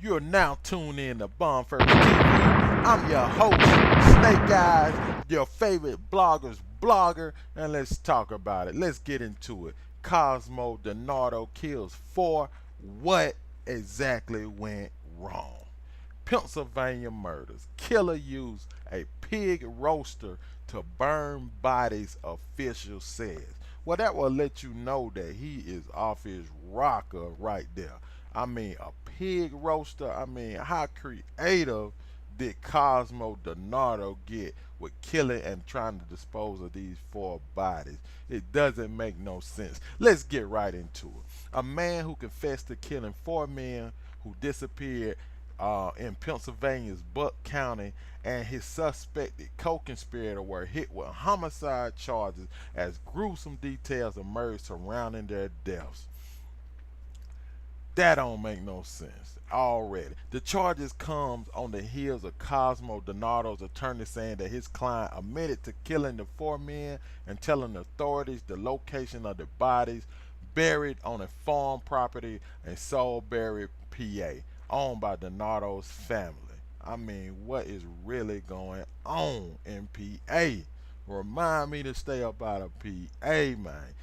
You're now tuned in to Bomb First TV. I'm your host, Snake Eyes, your favorite blogger's blogger, and let's talk about it. Let's get into it. Cosmo Dinardo kills four. What exactly went wrong? Pennsylvania murders. Killer used a pig roaster to burn bodies, official says. Well, that will let you know that he is off his rocker right there. I mean, a pig roaster. I mean, how creative did Cosmo Donardo get with killing and trying to dispose of these four bodies? It doesn't make no sense. Let's get right into it. A man who confessed to killing four men who disappeared in Pennsylvania's Buck County, and his suspected co-conspirator were hit with homicide charges as gruesome details emerged surrounding their deaths. That don't make no sense already. The charges comes on the heels of Cosmo Donato's attorney saying that his client admitted to killing the four men and telling authorities the location of the bodies buried on a farm property in Salisbury, PA, owned by Donato's family. I mean, what is really going on in PA? Remind me to stay up out of PA, man.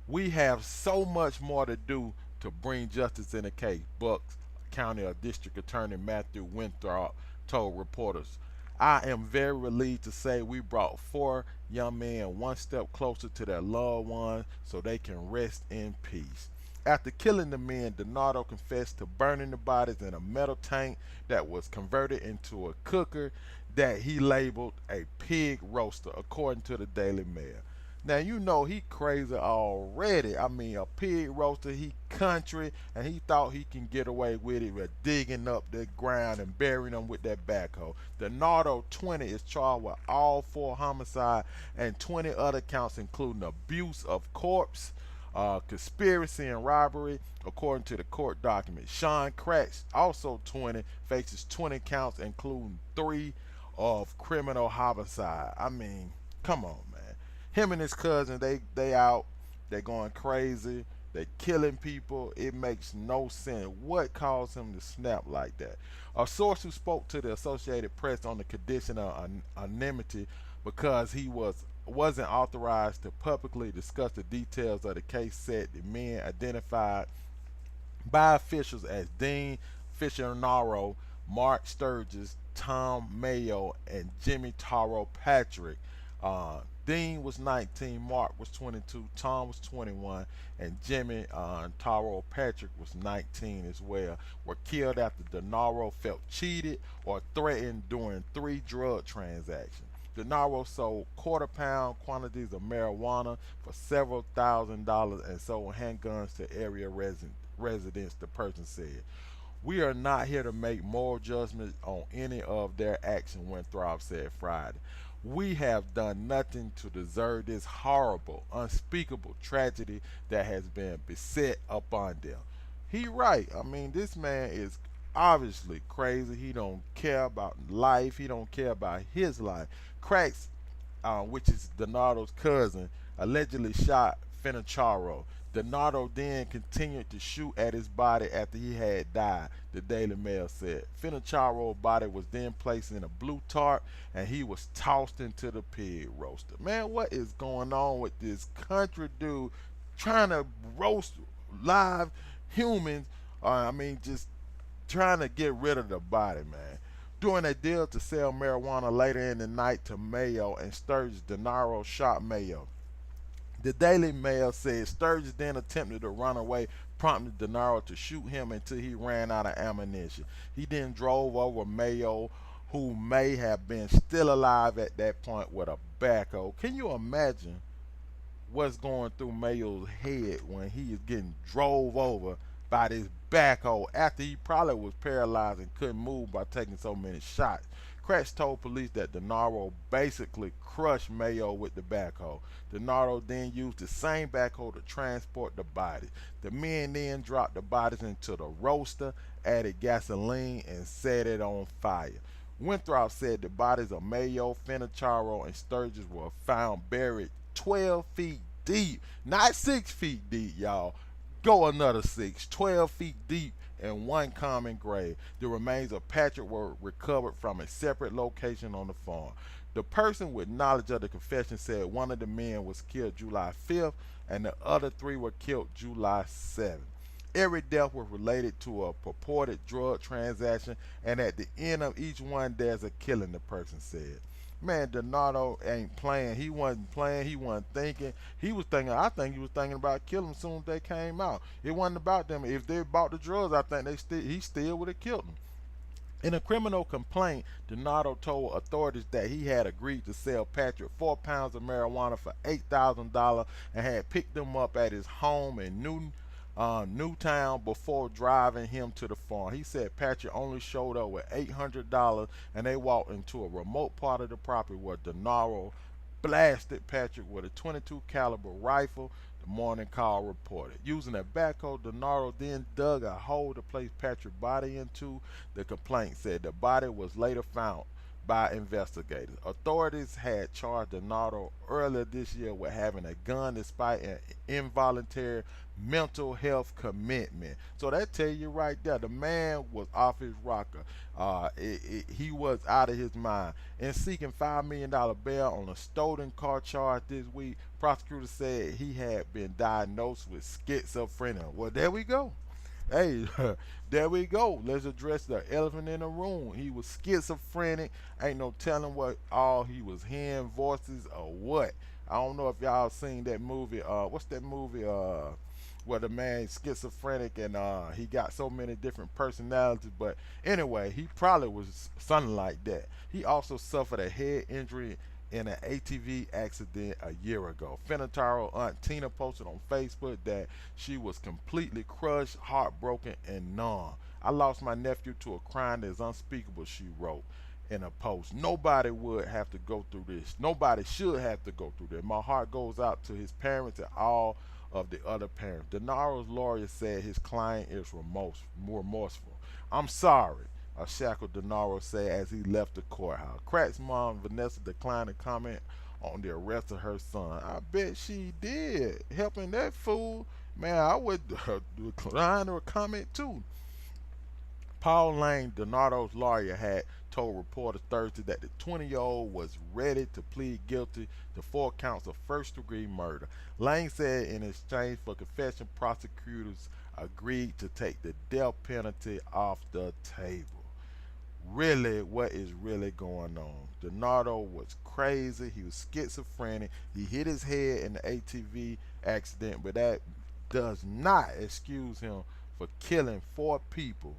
We have so much more to do to bring justice in the case, Bucks County District Attorney Matthew Winthrop told reporters. I am very relieved to say we brought four young men one step closer to their loved ones so they can rest in peace. After killing the men, Donato confessed to burning the bodies in a metal tank that was converted into a cooker that he labeled a pig roaster, according to the Daily Mail. Now you know he crazy already. I mean, a pig roaster, he country, and he thought he can get away with it with digging up the ground and burying them with that backhoe. Dinardo 20 is charged with all four homicide and 20 other counts, including abuse of corpse, conspiracy and robbery, according to the court document. Sean Kratz, also 20, faces 20 counts, including three of criminal homicide. I mean, come on, man. Him and his cousin, they out, they going crazy, they killing people. It makes no sense. What caused him to snap like that? A source who spoke to the Associated Press on the condition of anonymity because he wasn't authorized to publicly discuss the details of the case said the men identified by officials as Dean Fisher-Naro, Mark Sturgis, Tom Mayo, and Jimmy Taro Patrick. Dean was 19, Mark was 22, Tom was 21, and Jimmy Taro Patrick was 19 as well. Were killed after Denaro felt cheated or threatened during three drug transactions. Denaro sold quarter-pound quantities of marijuana for several $1,000s and sold handguns to area residents, the person said. We are not here to make moral judgments on any of their action, Winthrop said Friday. We have done nothing to deserve this horrible, unspeakable tragedy that has been beset upon them. He right. I mean, this man is obviously crazy. He don't care about life. He don't care about his life. Cracks, which is Donato's cousin, allegedly shot Finacharo. Dinardo then continued to shoot at his body after he had died, the Daily Mail said. Finacharo's body was then placed in a blue tarp and he was tossed into the pig roaster. Man, what is going on with this country dude trying to roast live humans? I mean, just trying to get rid of the body, man. During a deal to sell marijuana later in the night to Mayo and Sturgis, Dinaro shot Mayo. The Daily Mail said Sturgis then attempted to run away, prompting Dinaro to shoot him until he ran out of ammunition. He then drove over Mayo, who may have been still alive at that point, with a backhoe. Can you imagine what's going through Mayo's head when he is getting drove over by this backhoe after he probably was paralyzed and couldn't move by taking so many shots? Kratz told police that Dinaro basically crushed Mayo with the backhoe. Dinaro then used the same backhoe to transport the bodies. The men then dropped the bodies into the roaster, added gasoline, and set it on fire. Winthrop said the bodies of Mayo, Finacharo, and Sturgis were found buried 12 feet deep. Not 6 feet deep, y'all. Go another 6, 12 feet deep and one common grave. The remains of Patrick were recovered from a separate location on the farm. The person with knowledge of the confession said one of the men was killed July 5th and the other three were killed July 7th. Every death was related to a purported drug transaction, and at the end of each one, there's a killing, the person said. Man, Dinardo ain't playing. He wasn't playing. He wasn't thinking. He was thinking. I think he was thinking about killing them as soon as they came out. It wasn't about them. If they bought the drugs, I think he still would have killed them. In a criminal complaint, Donato told authorities that he had agreed to sell Patrick 4 pounds of marijuana for $8,000 and had picked them up at his home in Newtown before driving him to the farm. He said Patrick only showed up with $800 and they walked into a remote part of the property where Donato blasted Patrick with a 22 caliber rifle, the morning call reported. Using a backhoe, Dinardo then dug a hole to place Patrick's body into. The complaint said the body was later found by investigators. Authorities had charged Dinardo earlier this year with having a gun despite an involuntary mental health commitment. So that tell you right there, the man was off his rocker. He was out of his mind. In seeking $5 million bail on a stolen car charge this week, prosecutors said he had been diagnosed with schizophrenia. Well, there we go. Hey, there we go. Let's address the elephant in the room. He was schizophrenic. Ain't no telling what all he was hearing, voices or what. I don't know if y'all seen that movie. What's that movie? Where the man's schizophrenic and he got so many different personalities. But anyway, he probably was something like that. He also suffered a head injury in an ATV accident a year ago. Finataro aunt Tina posted on Facebook that she was completely crushed, heartbroken, and numb. I lost my nephew to a crime that is unspeakable, she wrote in a post. Nobody would have to go through this. Nobody should have to go through this. My heart goes out to his parents and all of the other parents. Denaro's lawyer said his client is remorseful. I'm sorry, a shackled Dinardo said as he left the courthouse. Kratz mom Vanessa declined to comment on the arrest of her son. I bet she did. Helping that fool, man, I would decline to comment too. Paul Lane, Dinardo's lawyer, had told reporters Thursday that the 20-year-old was ready to plead guilty to 4 counts of first-degree murder. Lane said in exchange for confession, prosecutors agreed to take the death penalty off the table. Really, what is really going on? Dinardo was crazy. He was schizophrenic. He hit his head in the ATV accident, but that does not excuse him for killing 4 people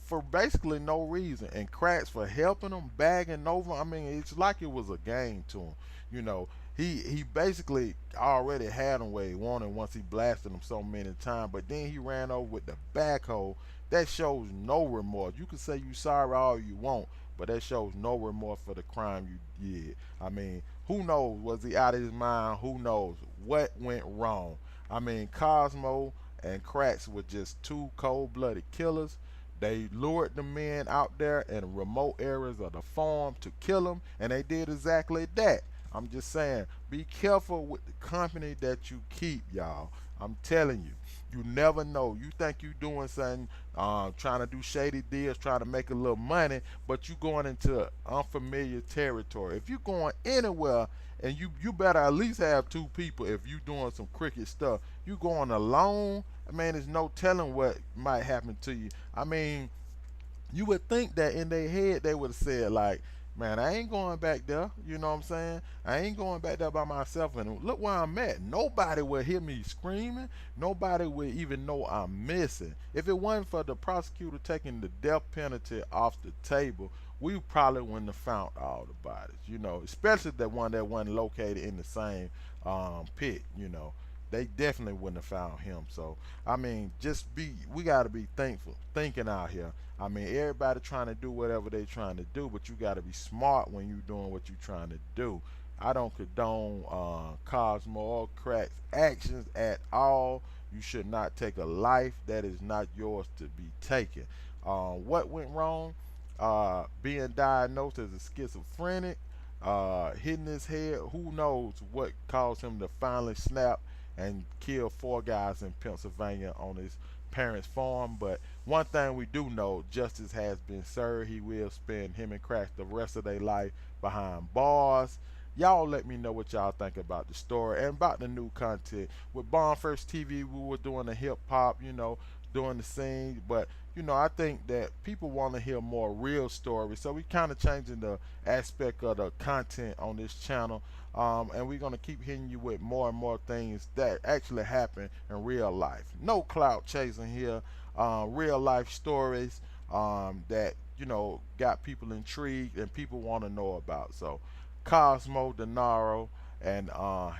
for basically no reason, and Kratz for helping him, bagging over. I mean, it's like it was a game to him. You know, he basically already had him where he wanted once he blasted him so many times, but then he ran over with the backhoe. That shows no remorse. You can say you sorry all you want, but that shows no remorse for the crime you did. I mean, who knows? Was he out of his mind? Who knows what went wrong? I mean, Cosmo and Kratz were just two cold-blooded killers. They lured the men out there in remote areas of the farm to kill them, and they did exactly that. I'm just saying, be careful with the company that you keep, y'all. I'm telling you, you never know. You think you doing something, trying to do shady deals, trying to make a little money, but you going into unfamiliar territory. If you going anywhere, and you better at least have 2 people if you doing some crooked stuff. You going alone, man, there's no telling what might happen to you. I mean, you would think that in their head they would have said like, man, I ain't going back there. You know what I'm saying? I ain't going back there by myself. And look where I'm at. Nobody would hear me screaming. Nobody would even know I'm missing. If it wasn't for the prosecutor taking the death penalty off the table, we probably wouldn't have found all the bodies. You know, especially the one that wasn't located in the same pit. You know, they definitely wouldn't have found him. So I mean, we got to be thinking out here. I mean, everybody trying to do whatever they trying to do, but you got to be smart when you doing what you trying to do. I don't condone Cosmo or Kratz actions at all. You should not take a life that is not yours to be taken. What went wrong? Being diagnosed as a schizophrenic, hitting his head. Who knows what caused him to finally snap and kill 4 guys in Pennsylvania on his parents for him. But one thing we do know, justice has been served. He will spend him and Kratz the rest of their life behind bars. Y'all let me know what y'all think about the story and about the new content. With Bomb First TV, we were doing the hip hop, doing the scene, but I think that people want to hear more real stories, so we kind of changing the aspect of the content on this channel, and we're gonna keep hitting you with more and more things that actually happen in real life. No clout chasing here, real life stories that got people intrigued and people want to know about. So Cosmo, Dinardo, and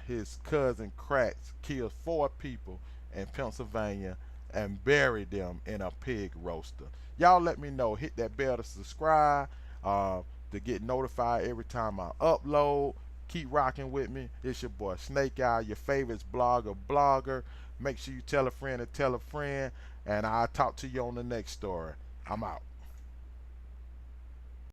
his cousin Kratz killed 4 people in Pennsylvania and buried them in a pig roaster. Y'all let me know. Hit that bell to subscribe, to get notified every time I upload. Keep rocking with me. It's your boy Snake Eye, your favorite blogger. Make sure you tell a friend to tell a friend, and I'll talk to you on the next story. I'm out.